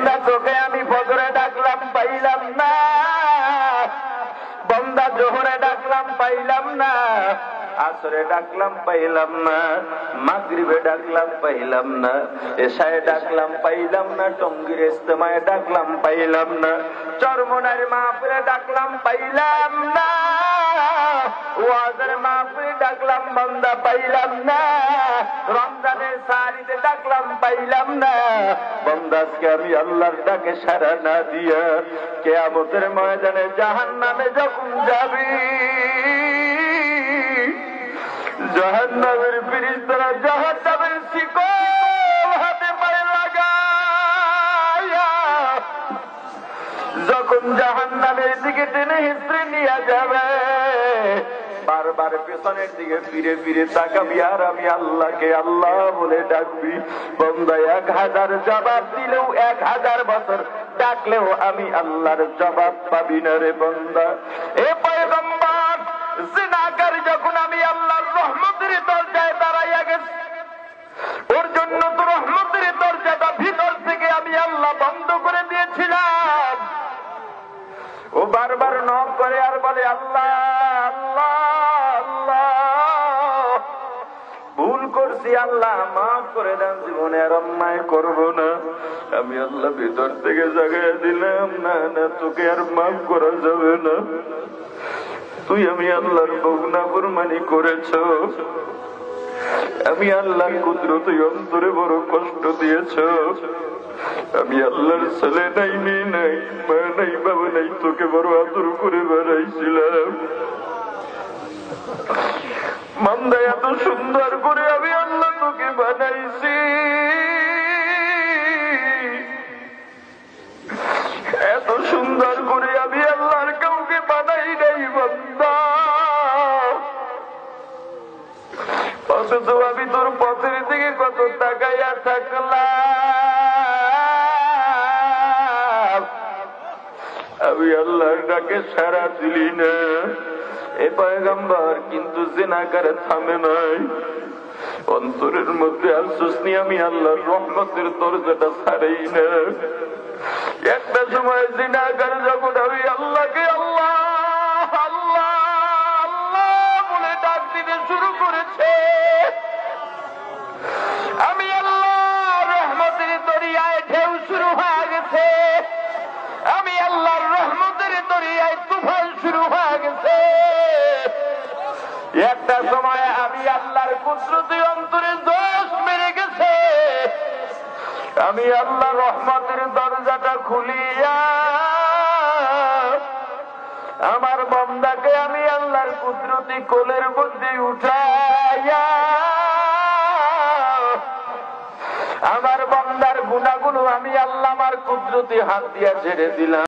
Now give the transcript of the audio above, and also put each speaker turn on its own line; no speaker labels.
বন্দা তোকে আমি ফজরে ডাকলাম পাইলাম না, বন্দা জোহরে ডাকলাম পাইলাম না, আসরে ডাকলাম পাইলাম না, মাগরিবে ডাকলাম পাইলাম না, এশায়ে ডাকলাম পাইলাম না, টঙ্গীর ইজতেমায় ডাকলাম পাইলাম না, চরমনার মাহফিলে ডাকলাম পাইলাম না, ওয়াজের মাহফিলে ডাকলাম বন্দা পাইলাম না, রমজানের সারিতে ডাকলাম পাইলাম না। বন্দাকে আমি আল্লাহর ডাকে সাড়া না দিয়া কিয়ামতের ময়দানে জাহান্নামে যখন যাবি, জাহান্নামের ফেরেশতারা জাহান্নামের শিকল হাতে পায়ে লাগায়া যখন জাহান্নামের দিকে টেনে হিঁচড়ে নিয়ে যাবে, বারবার পেছনের দিকে ফিরে ফিরে তাকাবি আর আমি আল্লাহকে আল্লাহ বলে ডাকবি। বন্দা 1000 জবাব দিলেও 1000 বছর ডাকলেও আমি আল্লাহর জবাব পাবি না রে বন্দা। এ পয়গম্বর, জিনাকার যখন আমি আল্লাহর রহমতের দরজায় দাঁড়াইয়া গেছি, ওর জন্য তো রহমতের দরজাটা ভিতর থেকে আমি আল্লাহ বন্ধ করে দিয়েছিলাম। ও বারবার নক করে আর বলে আল্লাহ আল্লাহ আল্লাহ, ভুল করছি আল্লাহ মাফ করে দেন, জীবনে আর অন্যায় করবো না। আমি আল্লাহ ভিতর থেকে জাগাইয়া দিলাম, না না তোকে আর মাফ করা যাবে না, তুই আমি আল্লাহর নাফরমানি করেছ, আমি আল্লাহর কুদরতি অন্তরে বড় কষ্ট দিয়েছ, আমি আল্লাহর ছেলে নাই, মেয়ে নাই, মা নাই, বাবা নাই, তোকে বড় আদর করে বেড়াইছিলাম। বান্দা এত সুন্দর করে আমি আল্লাহ তোকে বানাইছি, এত সুন্দর করে আমি আল্লাহর কাউকে বানাই নাই বান্দা, অথচ আমি তোর পথের দিকে কত তাকাইয়া থাকলাম, আমি আল্লাহর ডাকে সাড়া দিলি না। এ পয়গম্বর কিন্তু জিনাকার থামে নাই, অন্তরের মধ্যে আফসোস নিয়ে আমি আল্লাহর রহমতের দরজাটা ছাড়াই না। একটা সময় জিনাকার যখন আমি আল্লাহকে আল্লাহ আল্লাহ আল্লাহ বলে ডাক দিতে শুরু করেছে, আমি আল্লাহর রহমতের দরিয়ায় ঢেউ শুরু হয়ে গেছে, আমি আল্লাহর রহমতের দরিয়ায় তুফান শুরু হয়ে গেছে। একটা সময় আমি আল্লাহর কুদরতি অন্তরে দোষ মেরে গেছে, আমি আল্লাহর রহমতের দরজাটা খুলিয়া আমার বান্দাকে আমি আল্লাহর কুদরতি কোলের মধ্যে উঠাইয়া আমার বান্দার গুনাহগুলো আমি আল্লাহ আমার কুদরতি হাত দিয়া ছেড়ে দিলাম।